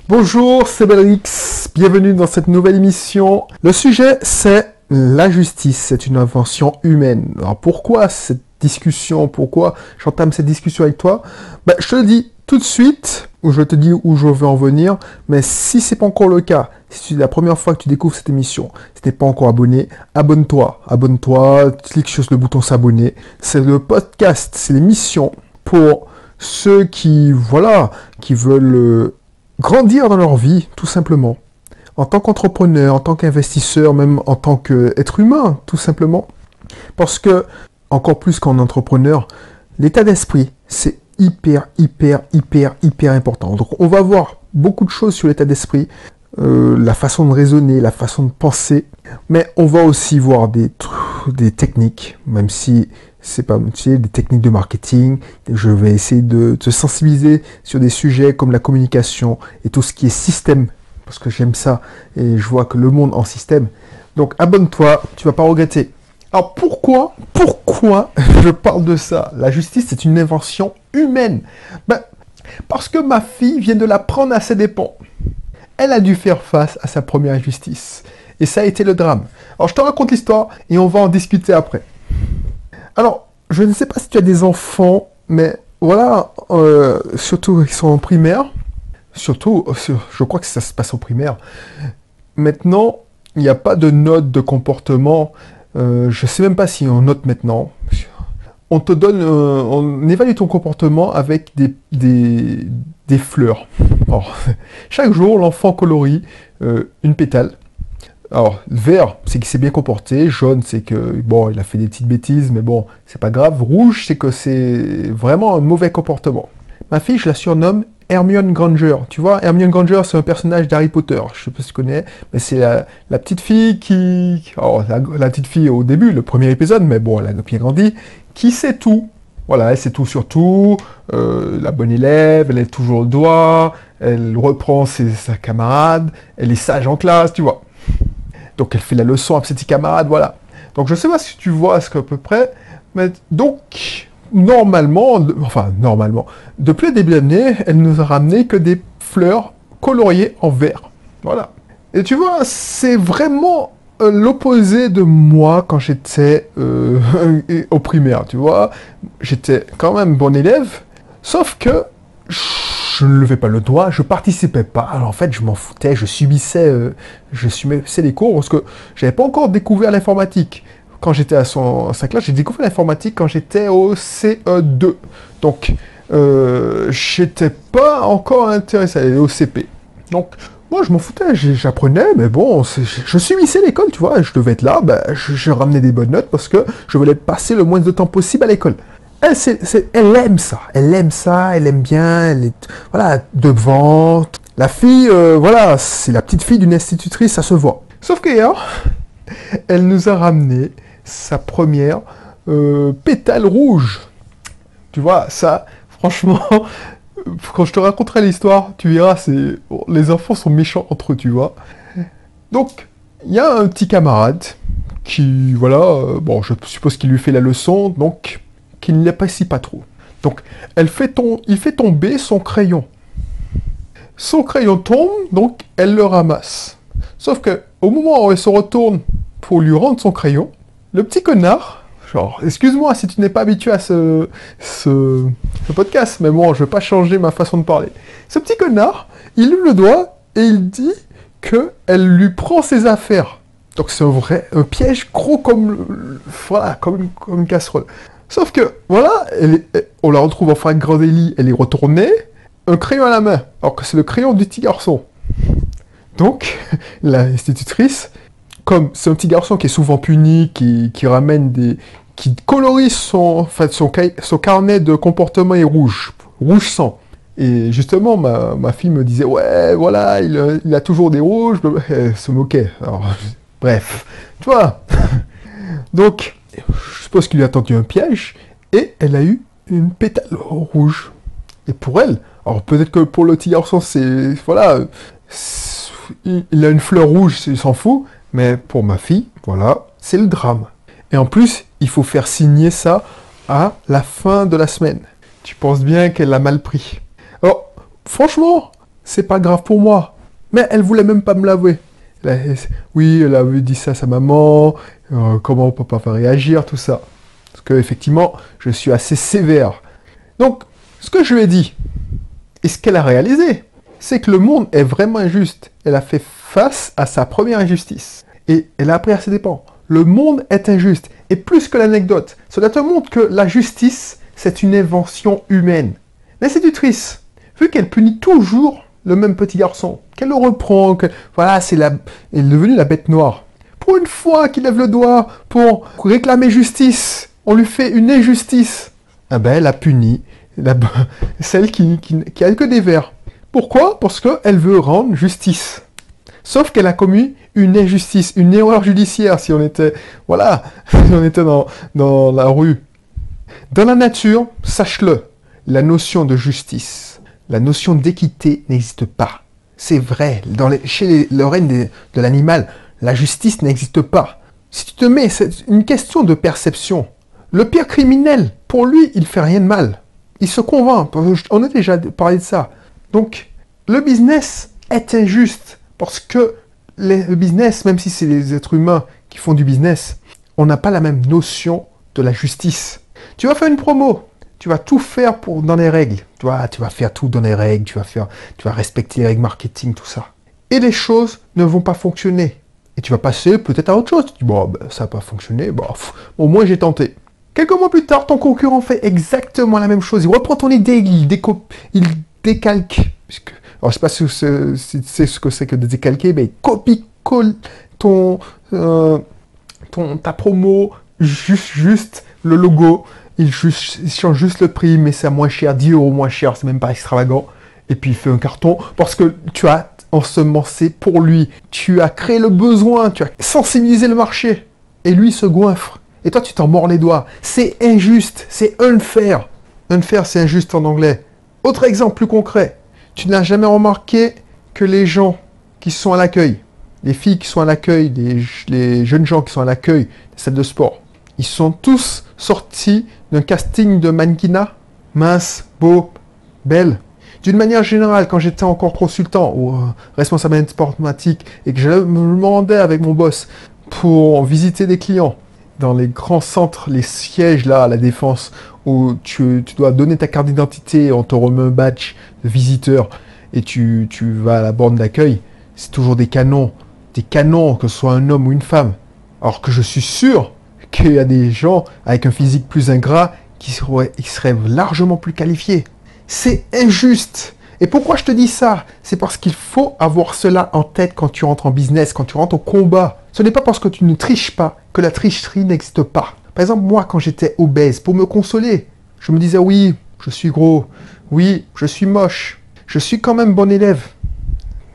Bonjour, c'est Belrix, bienvenue dans cette nouvelle émission. Le sujet, c'est la justice, c'est une invention humaine. Alors pourquoi cette discussion, pourquoi j'entame cette discussion avec toi? Je te le dis tout de suite, ou je te dis où je veux en venir, mais si c'est pas encore le cas, si c'est la première fois que tu découvres cette émission, si t'es pas encore abonné, abonne-toi, clique sur le bouton s'abonner. C'est le podcast, c'est l'émission pour ceux qui veulent grandir dans leur vie, tout simplement. En tant qu'entrepreneur, en tant qu'investisseur, même en tant qu'être humain, tout simplement. Parce que, encore plus qu'en entrepreneur, l'état d'esprit, c'est hyper important. Donc, on va voir beaucoup de choses sur l'état d'esprit, la façon de raisonner, la façon de penser, mais on va aussi voir des techniques, même si c'est pas, des techniques de marketing. Je vais essayer de te sensibiliser sur des sujets comme la communication et tout ce qui est système, parce que j'aime ça et je vois que le monde en système. Donc abonne-toi, tu vas pas regretter. Alors pourquoi je parle de ça? La justice, c'est une invention humaine. Parce que ma fille vient de l'apprendre à ses dépens. Elle a dû faire face à sa première injustice. Et ça a été le drame. Alors je te raconte l'histoire et on va en discuter après. Alors, je ne sais pas si tu as des enfants, mais voilà, surtout ils sont en primaire. Surtout, je crois que ça se passe en primaire. Maintenant, il n'y a pas de note de comportement. Je ne sais même pas si on note maintenant. On te donne, on évalue ton comportement avec des fleurs. Alors, chaque jour, l'enfant colorie une pétale. Alors, vert, c'est qu'il s'est bien comporté. Jaune, c'est que, il a fait des petites bêtises, mais bon, c'est pas grave. Rouge, c'est que c'est vraiment un mauvais comportement. Ma fille, je la surnomme Hermione Granger. Tu vois, Hermione Granger, c'est un personnage d'Harry Potter. Je sais pas si tu connais, mais c'est la petite fille qui... Alors, la petite fille au début, le premier épisode, mais bon, elle a bien grandi, qui sait tout. Voilà, elle sait tout sur tout, la bonne élève, elle est toujours le doigt, elle reprend sa camarade, elle est sage en classe, tu vois. Donc elle fait la leçon à ses petits camarades, voilà. Donc je sais pas si tu vois ce qu'à peu près, mais donc normalement, depuis le début de l'année, elle nous a ramené que des fleurs coloriées en vert, voilà. Et tu vois, c'est vraiment l'opposé de moi quand j'étais au primaire, tu vois. J'étais quand même bon élève, sauf que je ne levais pas le doigt, je participais pas. Alors en fait, je m'en foutais, je subissais les cours parce que j'avais pas encore découvert l'informatique. Quand j'étais à sa classe, j'ai découvert l'informatique quand j'étais au CE2. Donc, j'étais pas encore intéressé à aller au CP. Donc, moi, je m'en foutais, j'apprenais, mais bon, je subissais l'école, tu vois. Je devais être là, je ramenais des bonnes notes parce que je voulais passer le moins de temps possible à l'école. Elle aime ça, elle aime bien, elle est, voilà, devant. La fille, c'est la petite fille d'une institutrice, ça se voit. Sauf qu'hier, elle nous a ramené sa première pétale rouge. Tu vois, ça, franchement, quand je te raconterai l'histoire, tu verras, les enfants sont méchants entre eux, tu vois. Donc, il y a un petit camarade qui, je suppose qu'il lui fait la leçon, donc... qui ne l'apprécie pas trop. Donc, il fait tomber son crayon. Son crayon tombe, donc elle le ramasse. Sauf que, au moment où elle se retourne pour lui rendre son crayon, le petit connard, excuse-moi si tu n'es pas habitué à ce podcast, mais bon, je vais pas changer ma façon de parler. Ce petit connard, il lève le doigt et il dit qu'elle lui prend ses affaires. Donc c'est un piège gros comme une casserole. Sauf que, on la retrouve en fin de grand délit, elle est retournée, un crayon à la main, alors que c'est le crayon du petit garçon. Donc, l'institutrice, comme c'est un petit garçon qui est souvent puni, qui colorie son carnet de comportement est rouge sang. Et justement, ma fille me disait, ouais, voilà, il a toujours des rouges, elle se moquait. Alors, bref, tu vois. Donc, je suppose qu'il lui a tendu un piège, et elle a eu une pétale rouge. Et pour elle, alors peut-être que pour le petit garçon, il a une fleur rouge, il s'en fout, mais pour ma fille, c'est le drame. Et en plus, il faut faire signer ça à la fin de la semaine. Tu penses bien qu'elle l'a mal pris. Alors, franchement, c'est pas grave pour moi. Mais elle voulait même pas me l'avouer. Oui, elle avait dit ça à sa maman, comment papa va réagir, tout ça. Parce que, effectivement, je suis assez sévère. Donc, ce que je lui ai dit, et ce qu'elle a réalisé, c'est que le monde est vraiment injuste. Elle a fait face à sa première injustice. Et elle a appris à ses dépens. Le monde est injuste. Et plus que l'anecdote, cela te montre que la justice, c'est une invention humaine. L'institutrice, vu qu'elle punit toujours le même petit garçon, qu'elle le reprend, que voilà, elle est devenue la bête noire. Pour une fois qu'il lève le doigt pour réclamer justice, on lui fait une injustice. Ah ben, elle a puni celle qui a que des vers. Pourquoi? Parce qu'elle veut rendre justice. Sauf qu'elle a commis une injustice, une erreur judiciaire si on était, voilà, si on était dans la rue. Dans la nature, sache-le, la notion de justice, la notion d'équité n'existe pas. C'est vrai, chez le règne de l'animal, la justice n'existe pas. Si tu te mets, c'est une question de perception. Le pire criminel, pour lui, il fait rien de mal. Il se convainc, on a déjà parlé de ça. Donc, le business est injuste, parce que le business, même si c'est les êtres humains qui font du business, on n'a pas la même notion de la justice. Tu vas faire une promo, tu vas tout faire dans les règles. Tu vas faire tout dans les règles, tu vas respecter les règles marketing, tout ça. Et les choses ne vont pas fonctionner. Et tu vas passer peut-être à autre chose. Tu dis, bon, ben, ça n'a pas fonctionné, bon, au moins j'ai tenté. Quelques mois plus tard, ton concurrent fait exactement la même chose. Il reprend ton idée, il décalque. Alors, je ne sais pas si tu sais ce que c'est que de décalquer, mais il copie-colle ta promo, juste le logo. Il change juste le prix, mais c'est à moins cher, 10 € moins cher, c'est même pas extravagant. Et puis il fait un carton parce que tu as ensemencé pour lui. Tu as créé le besoin, tu as sensibilisé le marché. Et lui, il se goinfre. Et toi, tu t'en mords les doigts. C'est injuste, c'est unfair. Unfair, c'est injuste en anglais. Autre exemple plus concret. Tu n'as jamais remarqué que les gens qui sont à l'accueil, les filles qui sont à l'accueil, les jeunes gens qui sont à l'accueil des salles de sport, ils sont tous sortis d'un casting de mannequinat, mince, beau, belle. D'une manière générale, quand j'étais encore consultant ou responsable informatique et que je me demandais avec mon boss pour visiter des clients dans les grands centres, les sièges là à la Défense, où tu dois donner ta carte d'identité, on te remet un badge de visiteur et tu vas à la borne d'accueil, c'est toujours des canons, que ce soit un homme ou une femme. Alors que je suis sûr qu'il y a des gens avec un physique plus ingrat qui seraient largement plus qualifiés. C'est injuste. Et pourquoi je te dis ça? C'est parce qu'il faut avoir cela en tête quand tu rentres en business, quand tu rentres au combat. Ce n'est pas parce que tu ne triches pas que la tricherie n'existe pas. Par exemple, moi, quand j'étais obèse, pour me consoler, je me disais, oui, je suis gros, oui, je suis moche, je suis quand même bon élève.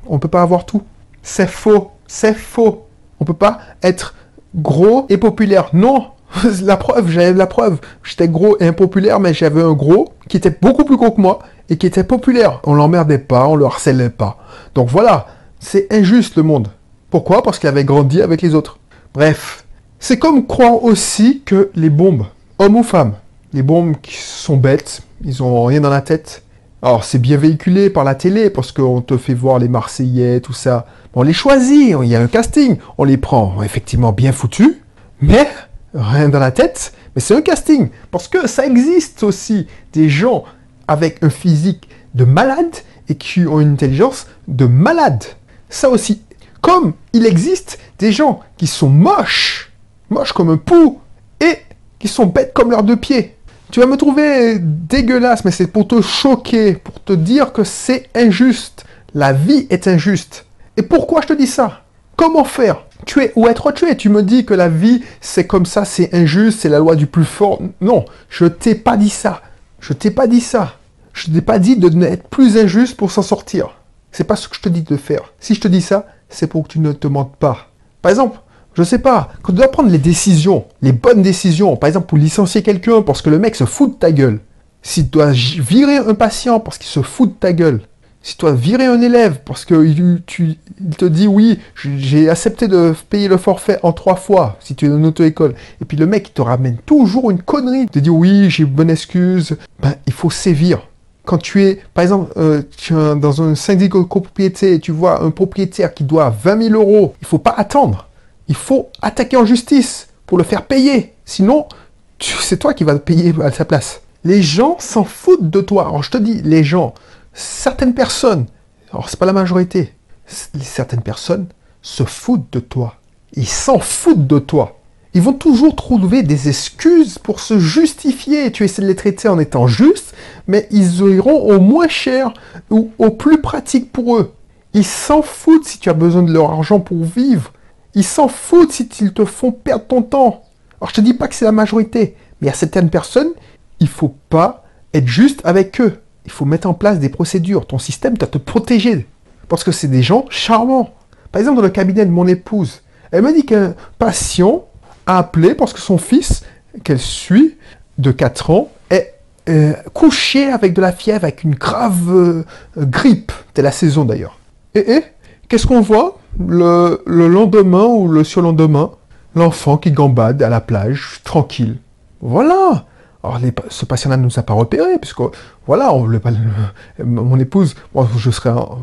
On ne peut pas avoir tout. C'est faux, c'est faux. On ne peut pas être gros et populaire. Non, j'avais la preuve. J'étais gros et impopulaire, mais j'avais un gros qui était beaucoup plus gros que moi et qui était populaire. On l'emmerdait pas, on le harcelait pas. Donc voilà, c'est injuste le monde. Pourquoi? Parce qu'il avait grandi avec les autres. Bref, c'est comme croire aussi que les bombes, hommes ou femmes, les bombes qui sont bêtes, ils ont rien dans la tête. Alors c'est bien véhiculé par la télé parce qu'on te fait voir les Marseillais, tout ça. On les choisit, il y a un casting, on les prend effectivement bien foutus, mais rien dans la tête. Mais c'est un casting parce que ça existe aussi des gens avec un physique de malade et qui ont une intelligence de malade. Ça aussi. Comme il existe des gens qui sont moches comme un pou, et qui sont bêtes comme leurs deux pieds. Tu vas me trouver dégueulasse, mais c'est pour te choquer, pour te dire que c'est injuste. La vie est injuste. Et pourquoi je te dis ça? Comment faire? Tuer ou être tué? Tu me dis que la vie, c'est comme ça, c'est injuste, c'est la loi du plus fort. Non, je t'ai pas dit ça. Je t'ai pas dit ça. Je t'ai pas dit d'être plus injuste pour s'en sortir. C'est pas ce que je te dis de faire. Si je te dis ça, c'est pour que tu ne te mentes pas. Par exemple, je sais pas, quand tu dois prendre les décisions, les bonnes décisions, par exemple pour licencier quelqu'un parce que le mec se fout de ta gueule, si tu dois virer un patient parce qu'il se fout de ta gueule, si tu dois virer un élève parce qu'il te dit oui, j'ai accepté de payer le forfait en 3 fois, si tu es dans une auto-école, et puis le mec il te ramène toujours une connerie, il te dit oui, j'ai une bonne excuse, ben il faut sévir. Quand tu es, par exemple, dans un syndic de copropriété et tu vois un propriétaire qui doit 20 000 euros, il ne faut pas attendre. Il faut attaquer en justice pour le faire payer. Sinon, c'est toi qui vas payer à sa place. Les gens s'en foutent de toi. Alors je te dis, les gens, certaines personnes, alors c'est pas la majorité, certaines personnes se foutent de toi. Ils s'en foutent de toi. Ils vont toujours trouver des excuses pour se justifier. Tu essaies de les traiter en étant juste, mais ils iront au moins cher ou au plus pratique pour eux. Ils s'en foutent si tu as besoin de leur argent pour vivre. Ils s'en foutent si ils te font perdre ton temps. Alors je te dis pas que c'est la majorité, mais il y a certaines personnes, il faut pas être juste avec eux. Il faut mettre en place des procédures. Ton système doit te protéger. Parce que c'est des gens charmants. Par exemple, dans le cabinet de mon épouse, elle m'a dit qu'un patient a appelé parce que son fils, qu'elle suit, de 4 ans, est couché avec de la fièvre, avec une grave grippe. C'était la saison d'ailleurs. Et qu'est-ce qu'on voit le lendemain ou le surlendemain? L'enfant qui gambade à la plage, tranquille. Voilà. Alors, ce patient-là ne nous a pas repérés, puisque, voilà, mon épouse, moi,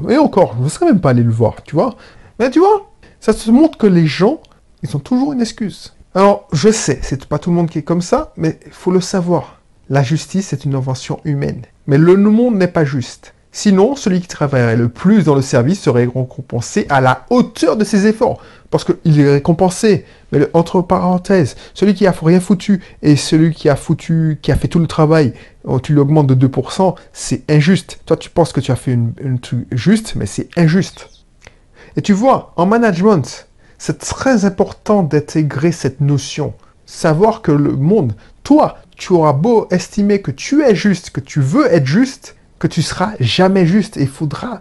et encore, je ne serais même pas allé le voir, tu vois. Mais tu vois, ça te montre que les gens, ils ont toujours une excuse. Alors, je sais, c'est pas tout le monde qui est comme ça, mais il faut le savoir. La justice est une invention humaine. Mais le monde n'est pas juste. Sinon, celui qui travaillerait le plus dans le service serait récompensé à la hauteur de ses efforts. Parce qu'il est récompensé. Mais entre parenthèses, celui qui a rien foutu et celui qui a fait tout le travail, tu l'augmentes de 2%, c'est injuste. Toi, tu penses que tu as fait une truc juste, mais c'est injuste. Et tu vois, en management, c'est très important d'intégrer cette notion. Savoir que le monde, toi, tu auras beau estimer que tu es juste, que tu veux être juste, que tu seras jamais juste. Et il faudra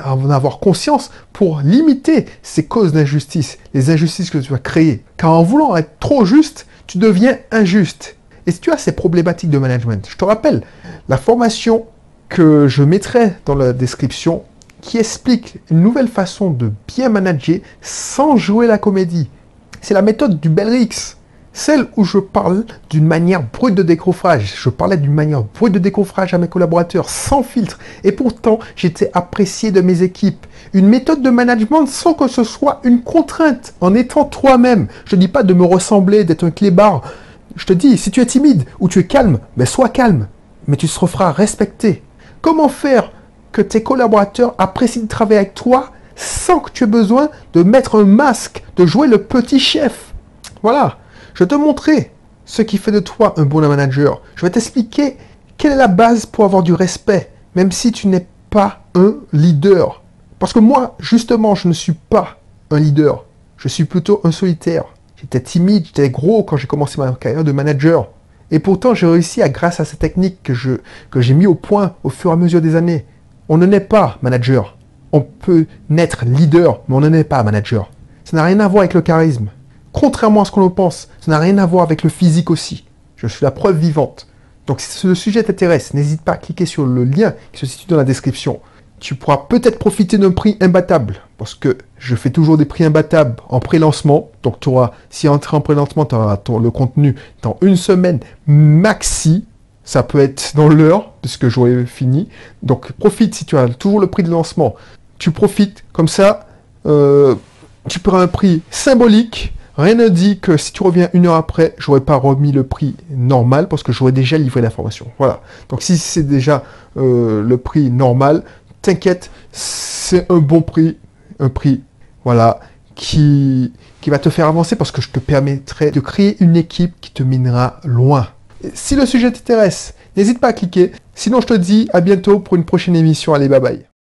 en avoir conscience pour limiter ces causes d'injustice, les injustices que tu vas créer. Car en voulant être trop juste, tu deviens injuste. Et si tu as ces problématiques de management, je te rappelle la formation que je mettrai dans la description qui explique une nouvelle façon de bien manager sans jouer la comédie. C'est la méthode du Bellrix. Celle où je parle d'une manière brute de décoffrage. Je parlais d'une manière brute de décoffrage à mes collaborateurs, sans filtre. Et pourtant, j'étais apprécié de mes équipes. Une méthode de management sans que ce soit une contrainte, en étant toi-même. Je ne dis pas de me ressembler, d'être un clébard. Je te dis, si tu es timide ou tu es calme, ben sois calme. Mais tu te feras respecter. Comment faire que tes collaborateurs apprécient de travailler avec toi sans que tu aies besoin de mettre un masque, de jouer le petit chef? Voilà. Je vais te montrer ce qui fait de toi un bon manager. Je vais t'expliquer quelle est la base pour avoir du respect, même si tu n'es pas un leader. Parce que moi, justement, je ne suis pas un leader. Je suis plutôt un solitaire. J'étais timide, j'étais gros quand j'ai commencé ma carrière de manager. Et pourtant, j'ai réussi, grâce à ces techniques que j'ai mis au point au fur et à mesure des années. On ne naît pas manager. On peut naître leader, mais on ne naît pas manager. Ça n'a rien à voir avec le charisme. Contrairement à ce qu'on pense, ça n'a rien à voir avec le physique aussi. Je suis la preuve vivante. Donc si le sujet t'intéresse, n'hésite pas à cliquer sur le lien qui se situe dans la description. Tu pourras peut-être profiter d'un prix imbattable, parce que je fais toujours des prix imbattables en pré-lancement. Donc tu auras, si entrer en pré-lancement, tu auras le contenu dans une semaine maxi. Ça peut être dans l'heure, puisque j'aurai fini. Donc profite si tu as toujours le prix de lancement. Tu profites, comme ça, tu prends un prix symbolique. Rien ne dit que si tu reviens une heure après, j'aurais pas remis le prix normal parce que j'aurais déjà livré l'information. Voilà. Donc si c'est déjà le prix normal, t'inquiète, c'est un bon prix, un prix, voilà, qui va te faire avancer parce que je te permettrai de créer une équipe qui te mènera loin. Et si le sujet t'intéresse, n'hésite pas à cliquer. Sinon, je te dis à bientôt pour une prochaine émission. Allez, bye bye.